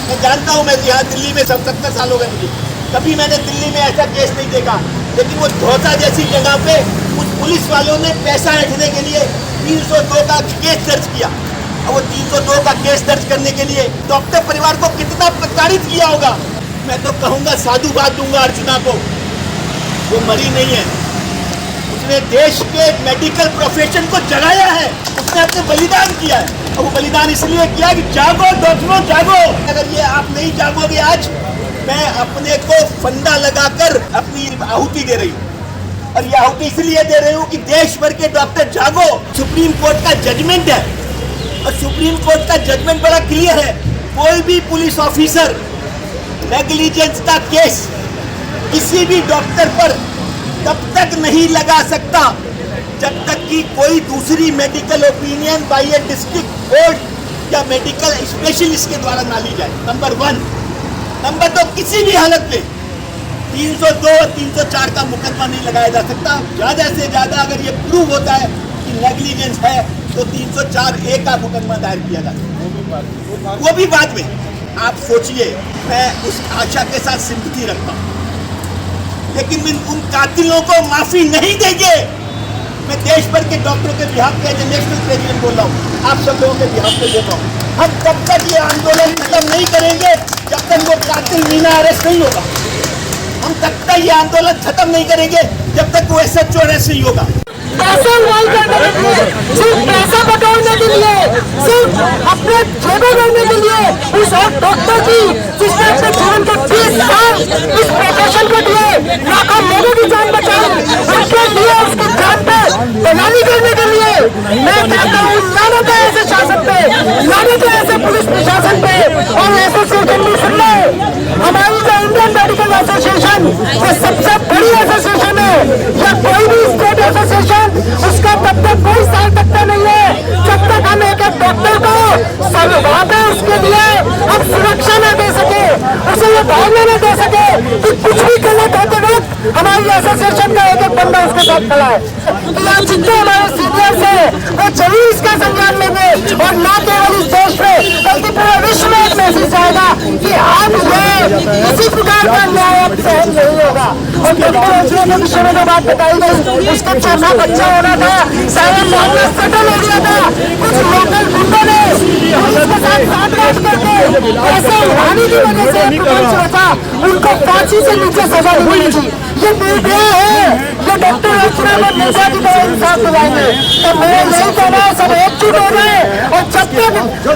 मैं जानता हूँ, मैं यहाँ दिल्ली में 70 साल हो गए मुझे, कभी मैंने दिल्ली में ऐसा केस नहीं देखा। लेकिन वो धौसा जैसी जगह पे उस पुलिस वालों ने पैसा ऐंठने के लिए 302 का केस दर्ज किया। और वो 302 का केस दर्ज करने के लिए डॉक्टर परिवार को कितना प्रताड़ित किया होगा। मैं तो कहूँगा साधुवाद दूंगा अर्चना को, वो मरी नहीं है, उसने देश के मेडिकल प्रोफेशन को जगाया है, उसने अपने बलिदान किया है। और वो बलिदान इसलिए किया कि जागो डॉक्टरों जागो। अगर ये आप नहीं जागोगे आज, मैं अपने को फंदा लगाकर अपनी आहुति दे रही हूँ। और ये आहुति इसलिए दे रही हूँ कि देश भर के डॉक्टर जागो। सुप्रीम कोर्ट का जजमेंट है और सुप्रीम कोर्ट का जजमेंट बड़ा क्लियर है। कोई भी पुलिस ऑफिसर नेग्लिजेंस का केस किसी भी डॉक्टर पर तब तक नहीं लगा सकता जब तक कि कोई दूसरी medical opinion by A district court या मेडिकल स्पेशलिस्ट के द्वारा ना ली जाए। नंबर 1। नंबर 2, किसी भी हालत में 302 और 304 का मुकदमा नहीं लगाया जा सकता। ज्यादा से ज्यादा अगर ये प्रूव होता है कि नेग्लिजेंस है तो 304A का मुकदमा दायर किया जा सकता, वो भी बाद में। आप सोचिए, मैं उस आशा के साथ सिंपैथी रखता हूँ, लेकिन उन कातिलों को माफी नहीं देंगे। मैं देश भर के डॉक्टरों के बिहाफ पे नेशनल प्रेसिडेंट बोल रहा हूँ, आप सब लोगों के बिहाफ पे बोल रहा हूँ। हम तब तक ये आंदोलन खत्म नहीं करेंगे जब तक वो कातिल मीना अरेस्ट नहीं होगा। हम तब तक ये आंदोलन खत्म नहीं करेंगे जब तक वो SHO अरेस्ट नहीं होगा। पैसा उड़ाल करने के लिए, सिर्फ पैसा बटोरने के लिए, सिर्फ अपने जेबें भरने के लिए उस डॉक्टर की जिसने अपने जीवन के 30 साल इस प्रोफेशन को दिए, लाखों लोगों की जान बचाई, उसके लिए उसकी जान पे दलाली करने के लिए मैं कहता हूँ लानत है ऐसे शासन पे, लानत है ऐसे पुलिस प्रशासन पे। और एसोसिएशन भी सुन ले, हमारी जो इंडियन मेडिकल एसोसिएशन ये सबसे बड़ी एसोसिएशन है, या कोई भी स्टेट एसोसिएशन उसका तब तक कोई सार्थकता नहीं है जब तक हम एक डॉक्टर को वहाँ पे उसके लिए हम सुरक्षा न दे सके, उसे ये भावना न दे सके कि कुछ भी गलत होते वक्त हमारी एसोसिएशन का एक बंदा उसके साथ खड़ा है। तो यहाँ जितने हमारे सीनियर्स हैं वो जरूर इसका संज्ञान लेंगे और न केवल इस देश में बल्कि पूरे विश्व में एक मैसेज जाएगा कि अब ये किसी प्रकार का न्याय अब सहन नहीं होगा। और डॉक्टर के विषय में जो बात बताई गई, उसका छोटा बच्चा होना था, सारे मामला सेटल हो गया था, कुछ लोकल गुंडों ने उसके साथ साथ करके ऐसे उड़ाने की वजह से था, उनको फांसी से नीचे सजा नहीं मिली थी। ये मीडिया है, ये डॉक्टर अर्चना को निर्भया की तरह इंसाफ दिलाएंगे। तो मेरा यही कहना है, सब एकजुट हो गए और जब तक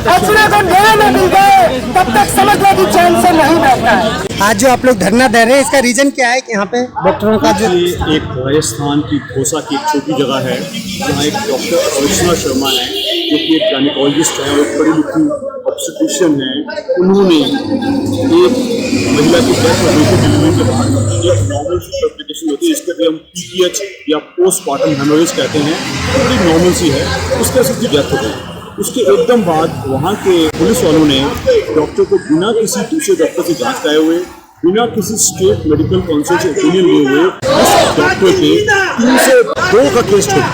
अर्चना को न्याय न मिल गए तब तक समझ लो कि चैन से नहीं बैठता है। आज जो आप लोग धरना दे रहे हैं, इसका रीजन क्या है कि यहाँ पे डॉक्टरों का जो एक राजस्थान की धौसा की एक छोटी जगह है जहाँ एक डॉक्टर अर्चना शर्मा है जो कि एक गायनेकोलॉजिस्ट है और पढ़ी लिखी ऑब्स्टेट्रिशियन है। उन्होंने एक महिला की डेथ होने की डिलीवरी के बाद एक नॉर्मल कॉम्प्लिकेशन होती है, इसके लिए हम PPH या पोस्टमार्टम हेमोरेज कहते हैं, बड़ी नॉर्मल सी है, उसके असर की डेथ हो गई। उसके एकदम बाद वहाँ के पुलिस वालों ने डॉक्टर को बिना किसी दूसरे डॉक्टर से जांच कराए हुए, बिना किसी स्टेट मेडिकल काउंसिल से ओपिनियन लिए हुए उस डॉक्टर के 302 का केस ठोक।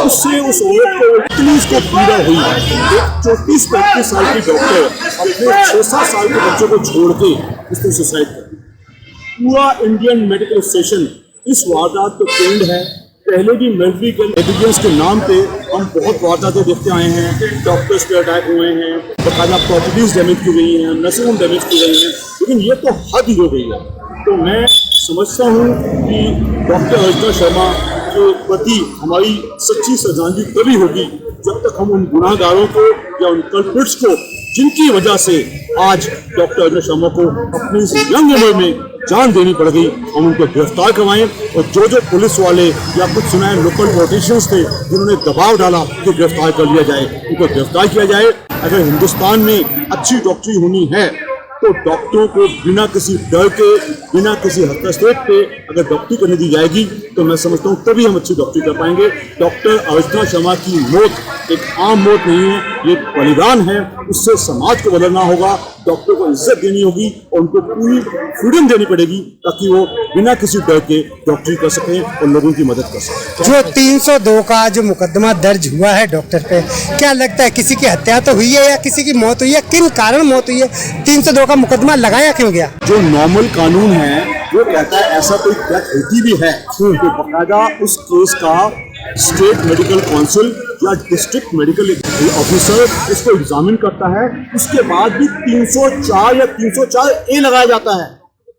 उससे उस औरत को इतनी उसको पीड़ा हुई, एक 34-35 साल की डॉक्टर अपने 6-7 साल के बच्चों को छोड़ के उसने सुसाइड कर दी। पूरा इंडियन मेडिकल एसोसिएशन इस वारदात को ट्रेंड है। पहले भी मेडिकल नेग्लिजेंस के नाम पे हम बहुत वारदातें देखते आए हैं, डॉक्टर्स पे अटैक हुए हैं, बकायदा प्रॉपर्टीज डैमेज की गई हैं, नर्सिंग होम डैमेज की गई हैं, लेकिन ये तो हद ही हो गई है। तो मैं समझता हूँ कि डॉक्टर अर्चना शर्मा के प्रति हमारी सच्ची श्रद्धांजलि तभी होगी जब तक हम उन गुनाहगारों को या उन कल्प्रिट्स को जिनकी वजह से आज डॉक्टर अर्चना शर्मा को अपनी इस यंग उम्र में जान देनी पड़ गई, हम उनको गिरफ्तार करवाएं। और जो पुलिस वाले या कुछ सुनाए लोकल पॉलिटिशियंस थे जिन्होंने दबाव डाला कि गिरफ्तार कर लिया जाए, उनको गिरफ्तार किया जाए। अगर हिंदुस्तान में अच्छी डॉक्टरी होनी है तो डॉक्टरों को बिना किसी डर के, बिना किसी हस्तक्षेप पे अगर डॉक्टरी करने दी जाएगी तो मैं समझता हूँ तभी हम अच्छी डॉक्टरी कर पाएंगे। डॉक्टर अर्चना शर्मा की मौत एक आम मौत नहीं है, ये बलिदान है। उससे समाज को बदलना होगा, डॉक्टर को इज्जत देनी होगी और उनको पूरी फ्रीडम देनी पड़ेगी ताकि वो बिना किसी डर के डॉक्टरी कर सकें और लोगों की मदद कर सकें। जो 302 का जो मुकदमा दर्ज हुआ है डॉक्टर पे, क्या लगता है किसी की हत्या तो हुई है या किसी की मौत हुई है? किन कारण मौत हुई है? 302 का मुकदमा लगाया क्यों गया? जो नॉर्मल कानून है वो कहता है ऐसा कोई डेथ होती भी है तो बाकायदा उस केस का स्टेट मेडिकल काउंसिल या डिस्ट्रिक्ट मेडिकल ऑफिसर इसको एग्जामिन करता है। उसके बाद भी 304 या 304A लगाया जाता है।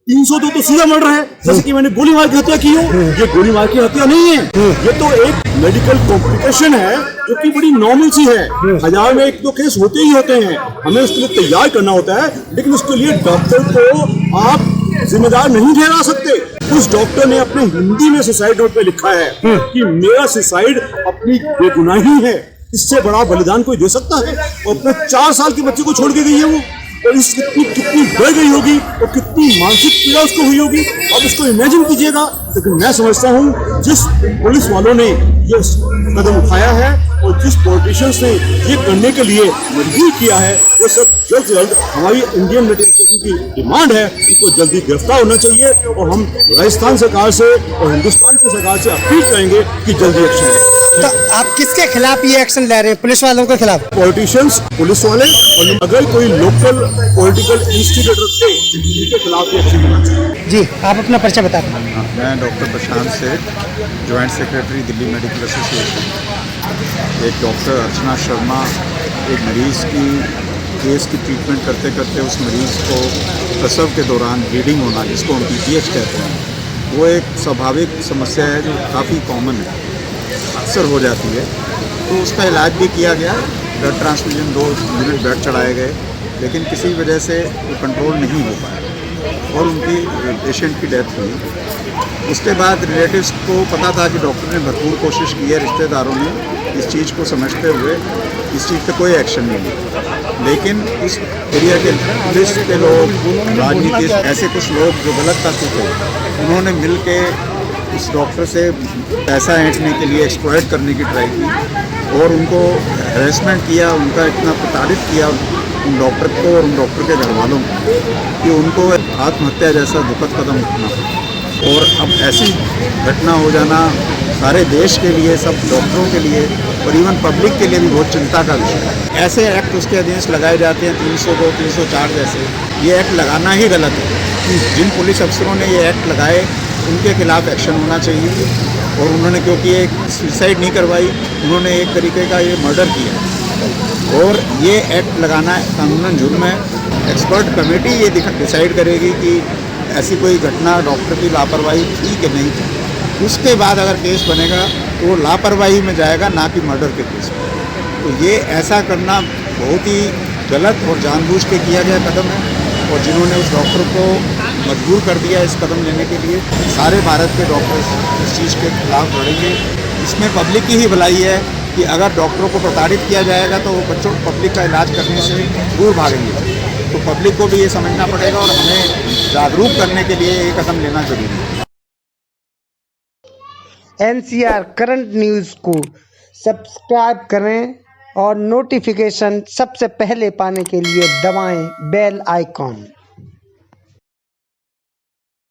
302 तो सीधा मर्डर है, जैसे कि मैंने गोली मार की हत्या की हो। ये गोली मार की हत्या नहीं है, ये तो एक मेडिकल कॉम्प्लिकेशन है जो कि बड़ी नॉर्मल सी है। 1000 में एक दो केस होते ही होते हैं, हमें उसके लिए तैयार करना होता है, लेकिन उसके लिए डॉक्टर को आप जिम्मेदार नहीं ठहरा सकते। उस डॉक्टर ने अपने हिंदी में सुसाइड नोट पे लिखा है कि मेरा सुसाइड अपनी बेगुनाही है, इससे बड़ा बलिदान कोई दे सकता है? और अपने 4 साल के बच्चे को छोड़ के गई है वो, और इस कितनी डर गई होगी और कितनी मानसिक पीड़ा उसको हुई होगी, आप उसको इमेजिन कीजिएगा। लेकिन मैं समझता हूँ जिस पुलिस वालों ने ये कदम उठाया है और जिस पॉलिटिशियंस ने ये करने के लिए मजबूर किया है, वो सब जल्द से जल्द हमारी इंडियन मेडिकल एसोसिएशन की डिमांड है, उनको जल्दी गिरफ्तार होना चाहिए। और हम राजस्थान सरकार से और हिंदुस्तान की सरकार से अपील करेंगे कि जल्दी एक्शन लें। तो आप किसके खिलाफ ये एक्शन ले रहे हैं? पुलिस वालों के खिलाफ? पॉलिटिशियंस, पुलिस वाले, और अगर कोई लोकल पॉलिटिकल इंस्टिगेटर थे इनके खिलाफ भी एक्शन लेना चाहिए। जी, आप अपना परिचय बता दें। मैं डॉक्टर प्रशांत सेठ, joint secretary Delhi medical association. एक डॉक्टर अर्चना शर्मा एक मरीज़ की केस की ट्रीटमेंट करते करते उस मरीज़ को प्रसव के दौरान ब्लीडिंग होना, जिसको हम PPH कहते हैं, वो एक स्वाभाविक समस्या है जो काफ़ी कॉमन है, अक्सर हो जाती है। तो उसका इलाज भी किया गया, ब्लड ट्रांसफ्यूजन 2 यूनिट ब्लड चढ़ाए गए, लेकिन किसी वजह से वो कंट्रोल नहीं हो पाया और उनकी पेशेंट की डेथ हुई। उसके बाद रिलेटिव्स को पता था कि डॉक्टर ने भरपूर कोशिश की है, रिश्तेदारों ने इस चीज़ को समझते हुए इस चीज़ पे कोई एक्शन नहीं लिया। लेकिन इस एरिया के पुलिस के लोग, राजनीतिक ऐसे कुछ लोग जो गलत तत्व थे, उन्होंने मिल के उस डॉक्टर से पैसा ऐंठने के लिए एक्सप्लॉइट करने की ट्राई की और उनको हैरेसमेंट किया, उनका इतना प्रताड़ित किया उन डॉक्टर को और उन डॉक्टर के घर वालों को कि उनको आत्महत्या जैसा दुखद कदम उठाना। और अब ऐसी घटना हो जाना सारे देश के लिए, सब डॉक्टरों के लिए और इवन पब्लिक के लिए भी बहुत चिंता का विषय है। ऐसे एक्ट उसके अधीन लगाए जाते हैं 302, 304 जैसे, ये एक्ट लगाना ही गलत है। जिन पुलिस अफसरों ने ये एक्ट लगाए उनके खिलाफ एक्शन होना चाहिए। और उन्होंने, क्योंकि ये सुसाइड नहीं करवाई, उन्होंने एक तरीके का ये मर्डर किया और ये एक्ट लगाना कानूनन जुर्म है। एक्सपर्ट कमेटी ये डिसाइड करेगी कि ऐसी कोई घटना डॉक्टर की लापरवाही थी कि नहीं थी। उसके बाद अगर केस बनेगा तो वो लापरवाही में जाएगा, ना कि मर्डर के केस में। तो ये ऐसा करना बहुत ही गलत और जानबूझ के किया गया कदम है। और जिन्होंने उस डॉक्टर को मजबूर कर दिया इस कदम लेने के लिए, सारे भारत के डॉक्टर्स इस चीज़ के खिलाफ लड़ेंगे। इसमें पब्लिक की ही भलाई है कि अगर डॉक्टरों को प्रताड़ित किया जाएगा तो वो बच्चों पब्लिक का इलाज करने से दूर भागेंगे। तो पब्लिक को भी ये समझना पड़ेगा और हमें जागरूक करने के लिए ये कदम लेना जरूरी है। NCR करंट न्यूज़ को सब्सक्राइब करें और नोटिफिकेशन सबसे पहले पाने के लिए दबाएं बेल आइकॉन।